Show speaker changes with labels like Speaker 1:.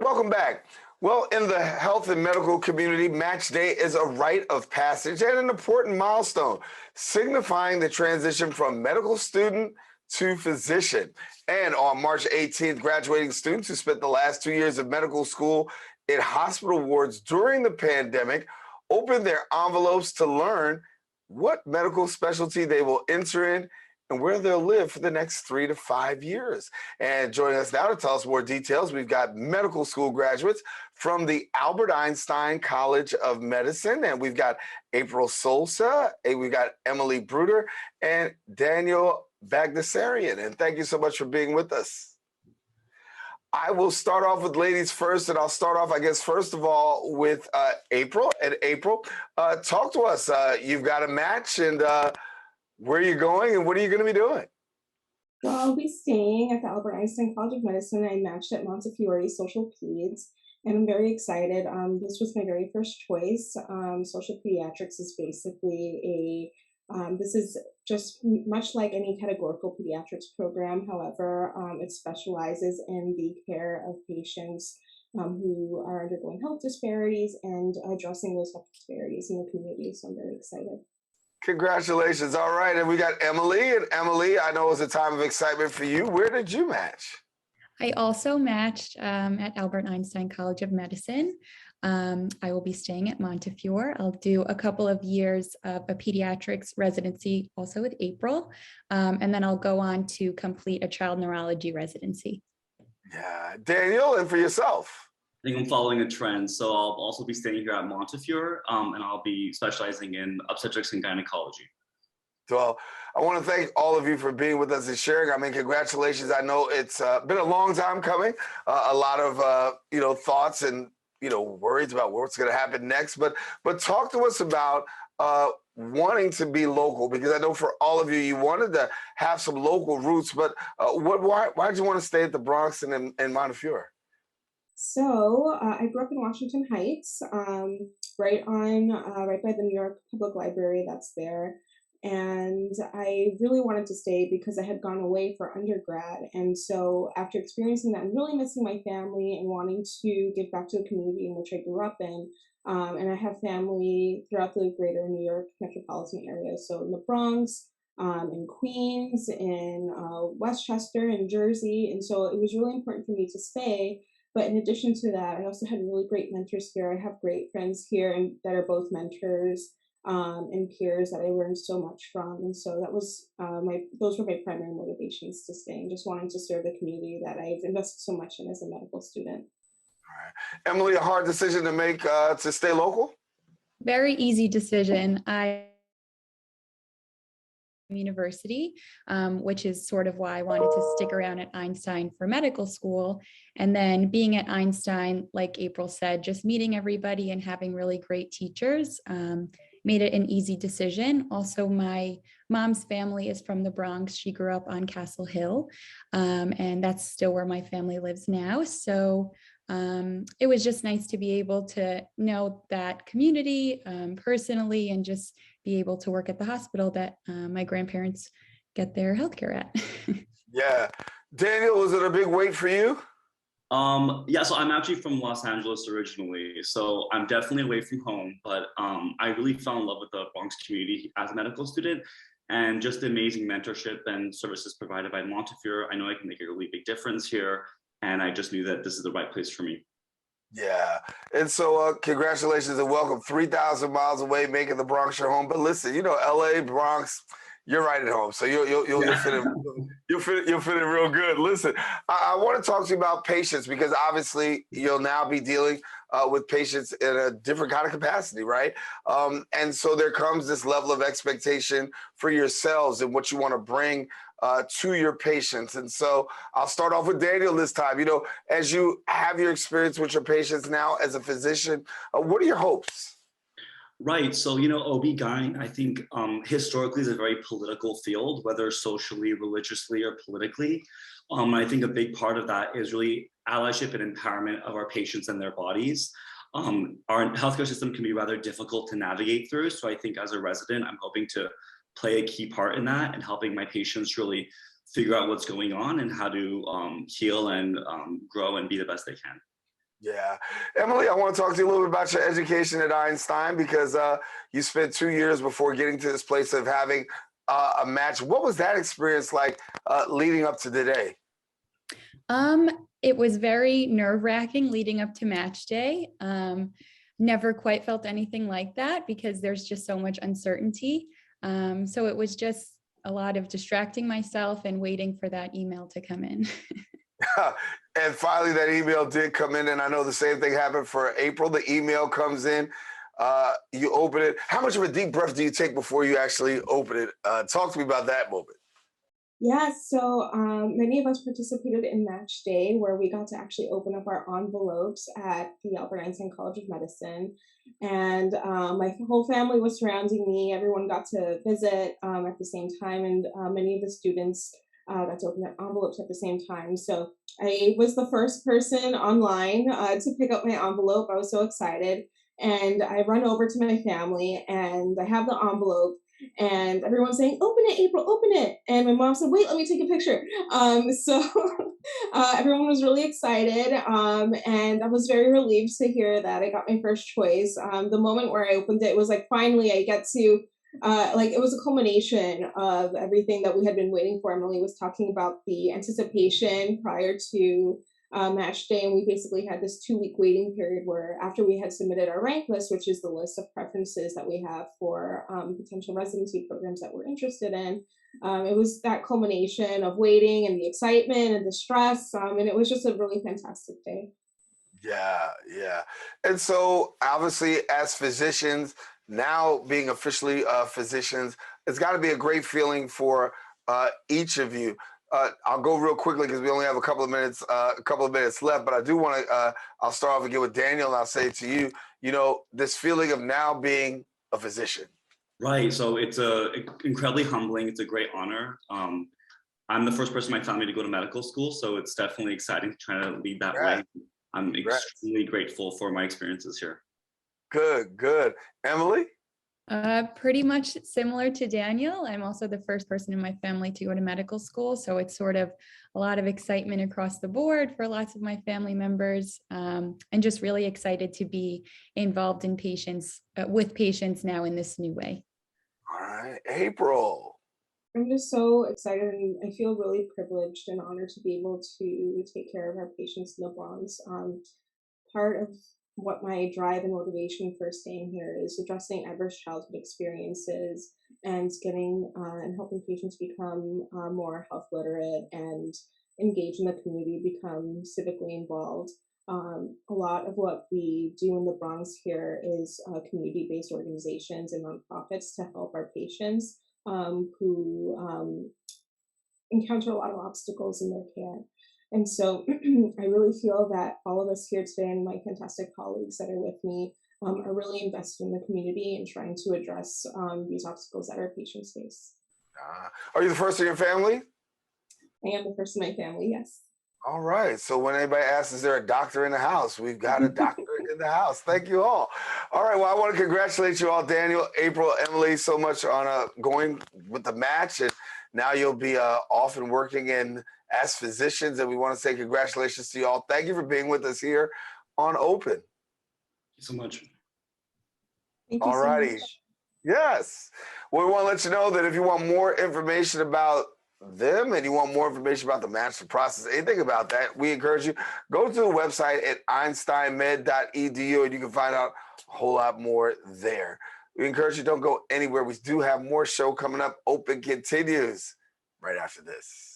Speaker 1: Welcome back. Well, in the health and medical community, Match Day is a rite of passage and an important milestone, signifying the transition from medical student to physician. And on March 18th, graduating students who spent the last 2 years of medical school in hospital wards during the pandemic opened their envelopes to learn what medical specialty they will enter in and where they'll live for the next 3 to 5 years. And joining us now to tell us more details, we've got medical school graduates from the Albert Einstein College of Medicine, and we've got April Sosa, and we've got Emily Bruder, and Daniel Baghdasarian. And thank you so much for being with us. I will start off with ladies first, and I'll start off, I guess, first of all, with April. And April, talk to us. You've got a match, and where are you going, and what are you going to be doing?
Speaker 2: Well, I'll be staying at the Albert Einstein College of Medicine. I matched at Montefiore Social Peds, and I'm very excited. This was my very first choice. Social pediatrics is basically this is just much like any categorical pediatrics program. However, it specializes in the care of patients who are undergoing health disparities and addressing those health disparities in the community. So I'm very excited.
Speaker 1: Congratulations. All right. And we got Emily. And Emily, I know it was a time of excitement for you. Where did you match?
Speaker 3: I also matched at Albert Einstein College of Medicine. I will be staying at Montefiore. I'll do a couple of years of a pediatrics residency also with April. And then I'll go on to complete a child neurology residency.
Speaker 1: Yeah. Daniel, and for yourself?
Speaker 4: I think I'm following a trend. So I'll also be staying here at Montefiore, and I'll be specializing in obstetrics and gynecology.
Speaker 1: Well, I want to thank all of you for being with us and sharing. I mean, congratulations. I know it's been a long time coming. A lot of, thoughts and, worries about what's going to happen next. But talk to us about wanting to be local, because I know for all of you, you wanted to have some local roots. But why did you want to stay at the Bronx and in Montefiore?
Speaker 2: So I grew up in Washington Heights, right by the New York Public Library that's there. And I really wanted to stay because I had gone away for undergrad. And so after experiencing that, I'm really missing my family and wanting to give back to the community in which I grew up in. And I have family throughout the greater New York metropolitan area. So in the Bronx, in Queens, in Westchester, in Jersey. And so it was really important for me to stay. But in addition to that, I also had really great mentors here. I have great friends here and that are both mentors and peers that I learned so much from. And so that was those were my primary motivations to stay, and just wanting to serve the community that I've invested so much in as a medical student.
Speaker 1: All right. Emily, a hard decision to make to stay local?
Speaker 3: Very easy decision. University, which is sort of why I wanted to stick around at Einstein for medical school. And then being at Einstein, like April said, just meeting everybody and having really great teachers made it an easy decision. Also, my mom's family is from the Bronx. She grew up on Castle Hill, and that's still where my family lives now. So it was just nice to be able to know that community personally, and just be able to work at the hospital that my grandparents get their healthcare at.
Speaker 1: Yeah. Daniel, was it a big wait for you?
Speaker 4: Yeah, so I'm actually from Los Angeles originally, so I'm definitely away from home, but I really fell in love with the Bronx community as a medical student, and just the amazing mentorship and services provided by Montefiore. I know I can make a really big difference here, and I just knew that this is the right place for me.
Speaker 1: Yeah. And so congratulations and welcome. 3,000 miles away, making the Bronx your home. But listen, LA, Bronx, you're right at home. So you'll fit in, you'll fit in real good. Listen, I want to talk to you about patients, because obviously you'll now be dealing with patients in a different kind of capacity, right? And so there comes this level of expectation for yourselves and what you want to bring to your patients. And so I'll start off with Daniel this time. As you have your experience with your patients now as a physician, what are your hopes?
Speaker 4: Right. So, OB-GYN, I think historically is a very political field, whether socially, religiously, or politically. I think a big part of that is really allyship and empowerment of our patients and their bodies. Our healthcare system can be rather difficult to navigate through. So I think as a resident, I'm hoping to play a key part in that and helping my patients really figure out what's going on and how to heal and grow and be the best they can.
Speaker 1: Yeah. Emily, I want to talk to you a little bit about your education at Einstein because you spent 2 years before getting to this place of having a match. What was that experience like leading up to today?
Speaker 3: It was very nerve-wracking leading up to match day. Never quite felt anything like that because there's just so much uncertainty. So it was just a lot of distracting myself and waiting for that email to come in.
Speaker 1: And finally, that email did come in, and I know the same thing happened for April. The email comes in, you open it. How much of a deep breath do you take before you actually open it? Talk to me about that moment.
Speaker 2: Yeah, so many of us participated in Match Day, where we got to actually open up our envelopes at the Albert Einstein College of Medicine. And my whole family was surrounding me. Everyone got to visit at the same time, and many of the students got to open their envelopes at the same time. So I was the first person online to pick up my envelope. I was so excited. And I run over to my family, and I have the envelope, and everyone's saying, "Open it, April, open it." And my mom said, "Wait, let me take a picture." So everyone was really excited, and I was very relieved to hear that I got my first choice. The moment where I opened it, it was like, finally I get to, like, it was a culmination of everything that we had been waiting for. Emily was talking about the anticipation prior to match day, and we basically had this 2-week waiting period where, after we had submitted our rank list, which is the list of preferences that we have for potential residency programs that we're interested in, it was that culmination of waiting and the excitement and the stress, and it was just a really fantastic day.
Speaker 1: Yeah, yeah. And so, obviously, as physicians, now being officially physicians, it's got to be a great feeling for each of you. I'll go real quickly because we only have a couple of minutes left. But I do want to. I'll start off again with Daniel, and I'll say to you, this feeling of now being a physician.
Speaker 4: Right. So it's incredibly humbling. It's a great honor. I'm the first person in my family to go to medical school, so it's definitely exciting to try to lead that way.
Speaker 1: Right.
Speaker 4: I'm
Speaker 1: Right.
Speaker 4: extremely grateful for my experiences here.
Speaker 1: Good, good. Emily?
Speaker 3: Pretty much similar to Daniel. I'm also the first person in my family to go to medical school. So it's sort of a lot of excitement across the board for lots of my family members, and just really excited to be involved in patients, with patients now in this new way.
Speaker 1: All right. April.
Speaker 2: I'm just so excited, and I feel really privileged and honored to be able to take care of our patients in the Bronx. Part of what my drive and motivation for staying here is addressing adverse childhood experiences and getting and helping patients become more health literate and engage in the community, become civically involved. A lot of what we do in the Bronx here is community-based organizations and nonprofits to help our patients who encounter a lot of obstacles in their care. And so I really feel that all of us here today and my fantastic colleagues that are with me are really invested in the community and trying to address these obstacles that our patients face.
Speaker 1: Are you the first in your family?
Speaker 2: I am the first in my family, yes.
Speaker 1: All right. So when anybody asks, is there a doctor in the house? We've got a doctor in the house. Thank you all. All right. Well, I want to congratulate you all, Daniel, April, Emily, so much on going with the match. And now you'll be off and working as physicians. And we want to say congratulations to you all. Thank you for being with us here on Open.
Speaker 4: Thank you so much.
Speaker 2: Thank you
Speaker 1: All
Speaker 2: so
Speaker 1: righty.
Speaker 2: much.
Speaker 1: Yes. Well, we want to let you know that if you want more information about them and you want more information about the master process, anything about that, we encourage you, go to the website at einsteinmed.edu and you can find out a whole lot more there. We encourage you, don't go anywhere. We do have more show coming up. Open continues right after this.